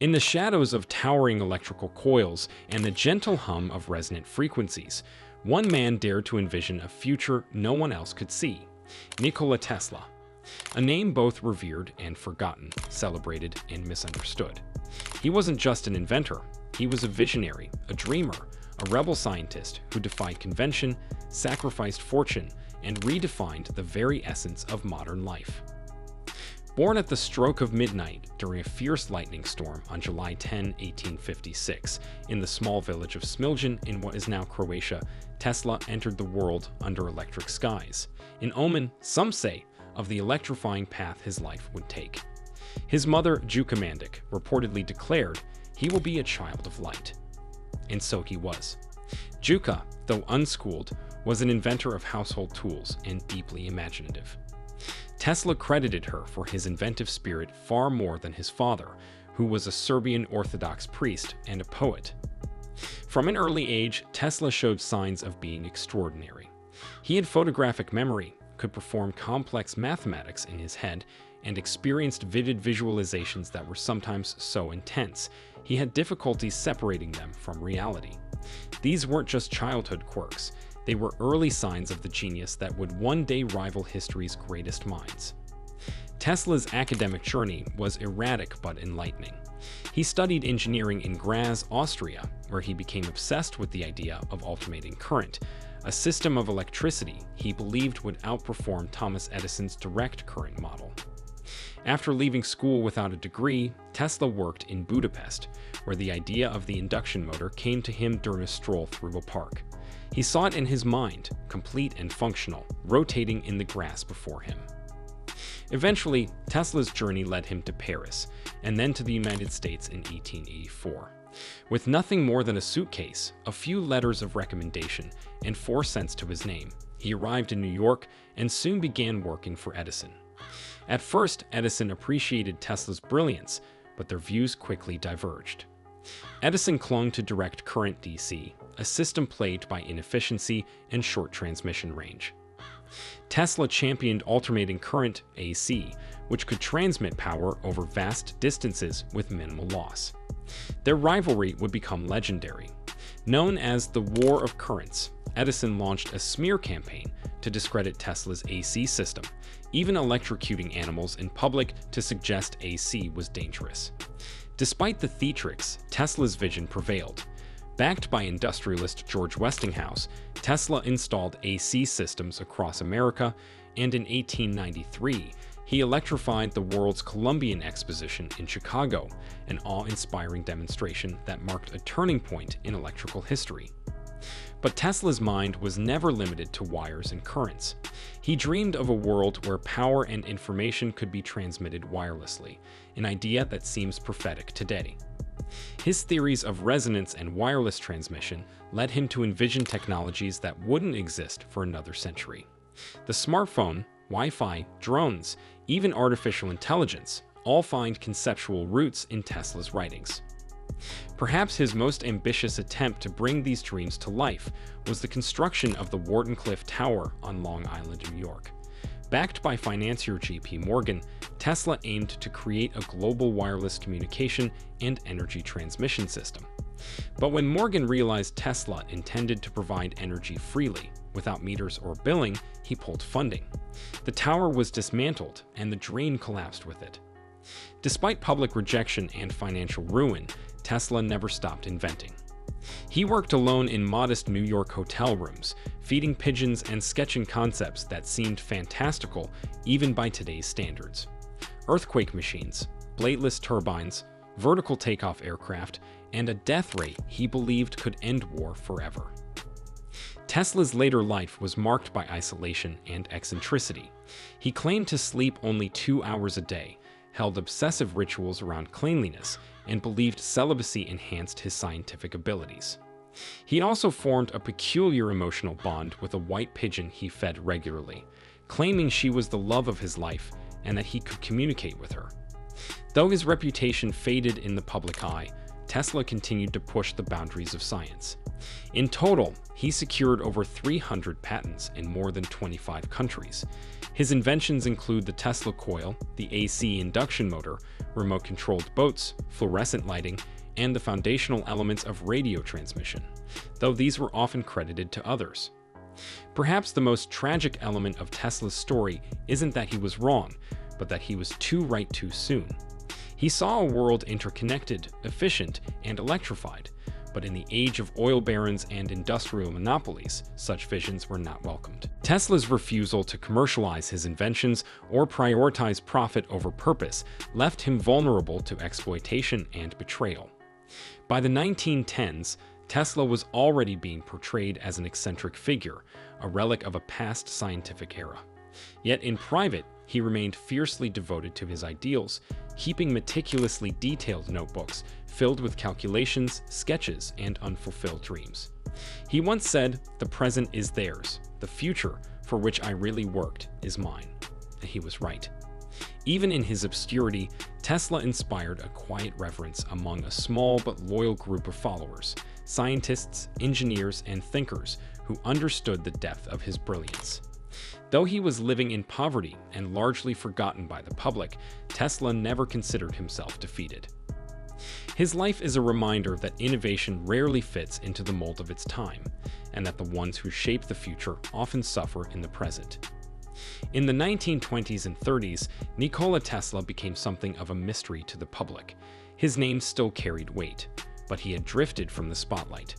In the shadows of towering electrical coils and the gentle hum of resonant frequencies, one man dared to envision a future no one else could see: Nikola Tesla. A name both revered and forgotten, celebrated and misunderstood. He wasn't just an inventor, he was a visionary, a dreamer, a rebel scientist who defied convention, sacrificed fortune, and redefined the very essence of modern life. Born at the stroke of midnight during a fierce lightning storm on July 10, 1856, in the small village of Smiljan in what is now Croatia, Tesla entered the world under electric skies, an omen, some say, of the electrifying path his life would take. His mother, Juka Mandic, reportedly declared, "He will be a child of light." And so he was. Juka, though unschooled, was an inventor of household tools and deeply imaginative. Tesla credited her for his inventive spirit far more than his father, who was a Serbian Orthodox priest and a poet. From an early age, Tesla showed signs of being extraordinary. He had photographic memory, could perform complex mathematics in his head, and experienced vivid visualizations that were sometimes so intense, he had difficulties separating them from reality. These weren't just childhood quirks. They were early signs of the genius that would one day rival history's greatest minds. Tesla's academic journey was erratic but enlightening. He studied engineering in Graz, Austria, where he became obsessed with the idea of alternating current, a system of electricity he believed would outperform Thomas Edison's direct current model. After leaving school without a degree, Tesla worked in Budapest, where the idea of the induction motor came to him during a stroll through a park. He saw it in his mind, complete and functional, rotating in the grass before him. Eventually, Tesla's journey led him to Paris, and then to the United States in 1884. With nothing more than a suitcase, a few letters of recommendation, and 4 cents to his name, he arrived in New York and soon began working for Edison. At first, Edison appreciated Tesla's brilliance, but their views quickly diverged. Edison clung to direct current DC, a system plagued by inefficiency and short transmission range. Tesla championed alternating current AC, which could transmit power over vast distances with minimal loss. Their rivalry would become legendary. Known as the War of Currents, Edison launched a smear campaign to discredit Tesla's AC system, even electrocuting animals in public to suggest AC was dangerous. Despite the theatrics, Tesla's vision prevailed. Backed by industrialist George Westinghouse, Tesla installed AC systems across America, and in 1893, he electrified the world's Columbian Exposition in Chicago, an awe-inspiring demonstration that marked a turning point in electrical history. But Tesla's mind was never limited to wires and currents. He dreamed of a world where power and information could be transmitted wirelessly, an idea that seems prophetic today. His theories of resonance and wireless transmission led him to envision technologies that wouldn't exist for another century. The smartphone, Wi-Fi, drones, even artificial intelligence all find conceptual roots in Tesla's writings. Perhaps his most ambitious attempt to bring these dreams to life was the construction of the Wardenclyffe Tower on Long Island, New York. Backed by financier J.P. Morgan, Tesla aimed to create a global wireless communication and energy transmission system. But when Morgan realized Tesla intended to provide energy freely, without meters or billing, he pulled funding. The tower was dismantled, and the drain collapsed with it. Despite public rejection and financial ruin, Tesla never stopped inventing. He worked alone in modest New York hotel rooms, feeding pigeons and sketching concepts that seemed fantastical even by today's standards. Earthquake machines, bladeless turbines, vertical takeoff aircraft, and a death rate he believed could end war forever. Tesla's later life was marked by isolation and eccentricity. He claimed to sleep only 2 hours a day, held obsessive rituals around cleanliness, and believed celibacy enhanced his scientific abilities. He also formed a peculiar emotional bond with a white pigeon he fed regularly, claiming she was the love of his life and that he could communicate with her. Though his reputation faded in the public eye, Tesla continued to push the boundaries of science. In total, he secured over 300 patents in more than 25 countries. His inventions include the Tesla coil, the AC induction motor, remote-controlled boats, fluorescent lighting, and the foundational elements of radio transmission, though these were often credited to others. Perhaps the most tragic element of Tesla's story isn't that he was wrong, but that he was too right too soon. He saw a world interconnected, efficient, and electrified, but in the age of oil barons and industrial monopolies, such visions were not welcomed. Tesla's refusal to commercialize his inventions or prioritize profit over purpose left him vulnerable to exploitation and betrayal. By the 1910s, Tesla was already being portrayed as an eccentric figure, a relic of a past scientific era. Yet in private, he remained fiercely devoted to his ideals, keeping meticulously detailed notebooks filled with calculations, sketches, and unfulfilled dreams. He once said, "The present is theirs. The future, for which I really worked, is mine." And he was right. Even in his obscurity, Tesla inspired a quiet reverence among a small but loyal group of followers, scientists, engineers, and thinkers who understood the depth of his brilliance. Though he was living in poverty and largely forgotten by the public, Tesla never considered himself defeated. His life is a reminder that innovation rarely fits into the mold of its time, and that the ones who shape the future often suffer in the present. In the 1920s and 30s, Nikola Tesla became something of a mystery to the public. His name still carried weight, but he had drifted from the spotlight.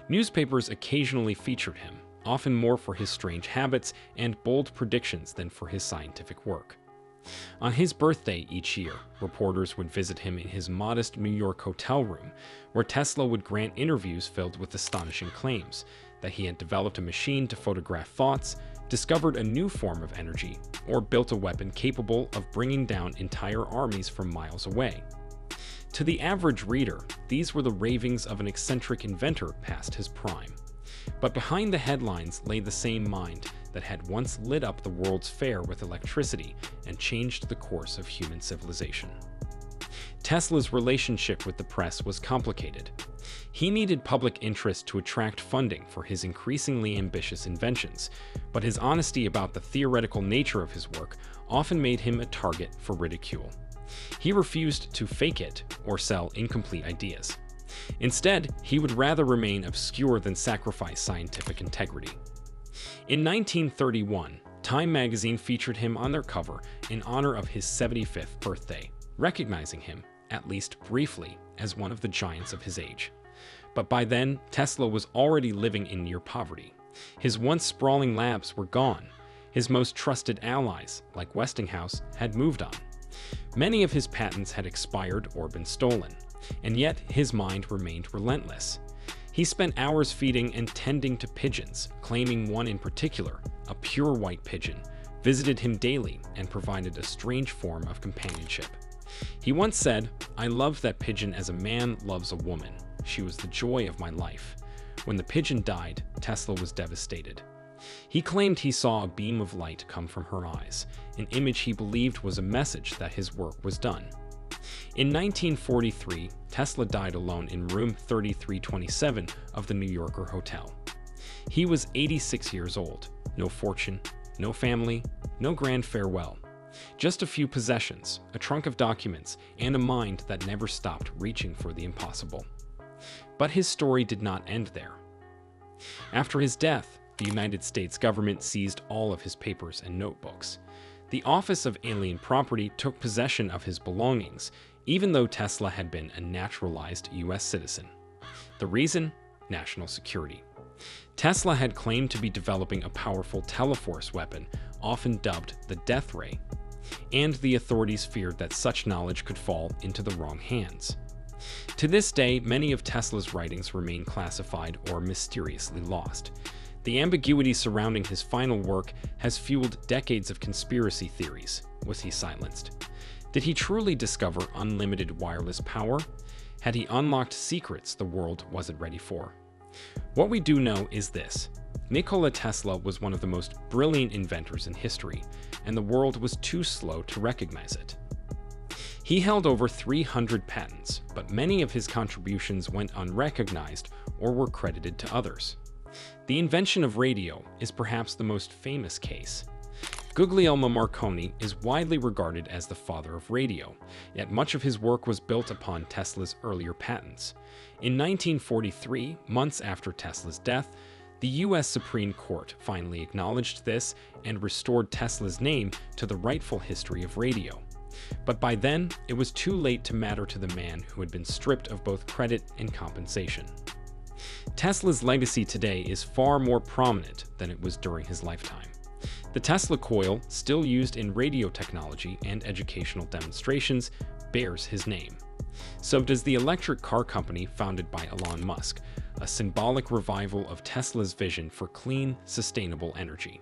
Newspapers occasionally featured him, often more for his strange habits and bold predictions than for his scientific work. On his birthday each year, reporters would visit him in his modest New York hotel room, where Tesla would grant interviews filled with astonishing claims that he had developed a machine to photograph thoughts, discovered a new form of energy, or built a weapon capable of bringing down entire armies from miles away. To the average reader, these were the ravings of an eccentric inventor past his prime. But behind the headlines lay the same mind that had once lit up the World's Fair with electricity and changed the course of human civilization. Tesla's relationship with the press was complicated. He needed public interest to attract funding for his increasingly ambitious inventions, but his honesty about the theoretical nature of his work often made him a target for ridicule. He refused to fake it or sell incomplete ideas. Instead, he would rather remain obscure than sacrifice scientific integrity. In 1931, Time magazine featured him on their cover in honor of his 75th birthday, recognizing him, at least briefly, as one of the giants of his age. But by then, Tesla was already living in near poverty. His once sprawling labs were gone. His most trusted allies, like Westinghouse, had moved on. Many of his patents had expired or been stolen, and yet his mind remained relentless. He spent hours feeding and tending to pigeons, claiming one in particular, a pure white pigeon, visited him daily and provided a strange form of companionship. He once said, "I loved that pigeon as a man loves a woman. She was the joy of my life." When the pigeon died, Tesla was devastated. He claimed he saw a beam of light come from her eyes, an image he believed was a message that his work was done. In 1943, Tesla died alone in room 3327 of the New Yorker Hotel. He was 86 years old, no fortune, no family, no grand farewell. Just a few possessions, a trunk of documents, and a mind that never stopped reaching for the impossible. But his story did not end there. After his death, the United States government seized all of his papers and notebooks. The Office of Alien Property took possession of his belongings, even though Tesla had been a naturalized U.S. citizen. The reason? National security. Tesla had claimed to be developing a powerful teleforce weapon, often dubbed the death ray, and the authorities feared that such knowledge could fall into the wrong hands. To this day, many of Tesla's writings remain classified or mysteriously lost. The ambiguity surrounding his final work has fueled decades of conspiracy theories. Was he silenced? Did he truly discover unlimited wireless power? Had he unlocked secrets the world wasn't ready for? What we do know is this: Nikola Tesla was one of the most brilliant inventors in history, and the world was too slow to recognize it. He held over 300 patents, but many of his contributions went unrecognized or were credited to others. The invention of radio is perhaps the most famous case. Guglielmo Marconi is widely regarded as the father of radio, yet much of his work was built upon Tesla's earlier patents. In 1943, months after Tesla's death, the U.S. Supreme Court finally acknowledged this and restored Tesla's name to the rightful history of radio. But by then, it was too late to matter to the man who had been stripped of both credit and compensation. Tesla's legacy today is far more prominent than it was during his lifetime. The Tesla coil, still used in radio technology and educational demonstrations, bears his name. So does the electric car company founded by Elon Musk, a symbolic revival of Tesla's vision for clean, sustainable energy.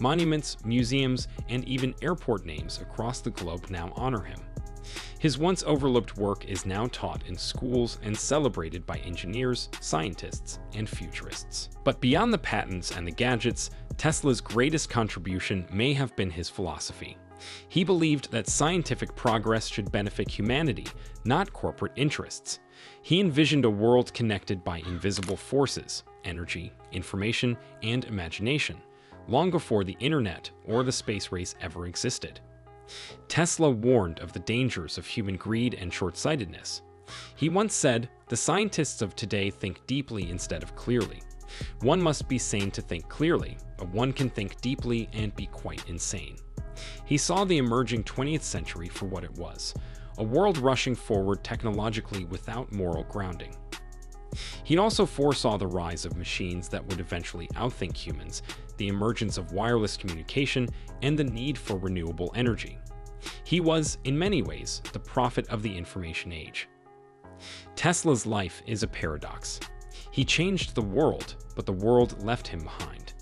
Monuments, museums, and even airport names across the globe now honor him. His once overlooked work is now taught in schools and celebrated by engineers, scientists, and futurists. But beyond the patents and the gadgets, Tesla's greatest contribution may have been his philosophy. He believed that scientific progress should benefit humanity, not corporate interests. He envisioned a world connected by invisible forces, energy, information, and imagination, long before the internet or the space race ever existed. Tesla warned of the dangers of human greed and short-sightedness. He once said, "The scientists of today think deeply instead of clearly. One must be sane to think clearly, but one can think deeply and be quite insane." He saw the emerging 20th century for what it was, a world rushing forward technologically without moral grounding. He also foresaw the rise of machines that would eventually outthink humans, the emergence of wireless communication, and the need for renewable energy. He was, in many ways, the prophet of the information age. Tesla's life is a paradox. He changed the world, but the world left him behind.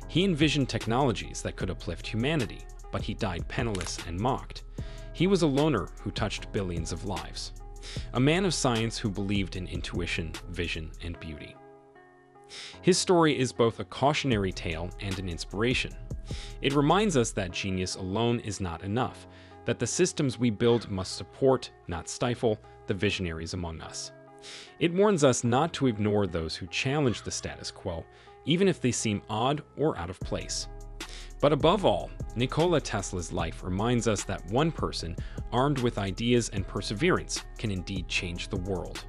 He envisioned technologies that could uplift humanity, but he died penniless and mocked. He was a loner who touched billions of lives. A man of science who believed in intuition, vision, and beauty. His story is both a cautionary tale and an inspiration. It reminds us that genius alone is not enough, that the systems we build must support, not stifle, the visionaries among us. It warns us not to ignore those who challenge the status quo, even if they seem odd or out of place. But above all, Nikola Tesla's life reminds us that one person, armed with ideas and perseverance, can indeed change the world.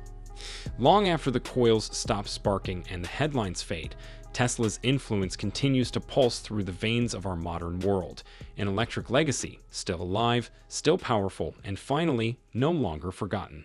Long after the coils stop sparking and the headlines fade, Tesla's influence continues to pulse through the veins of our modern world, an electric legacy, still alive, still powerful, and finally, no longer forgotten.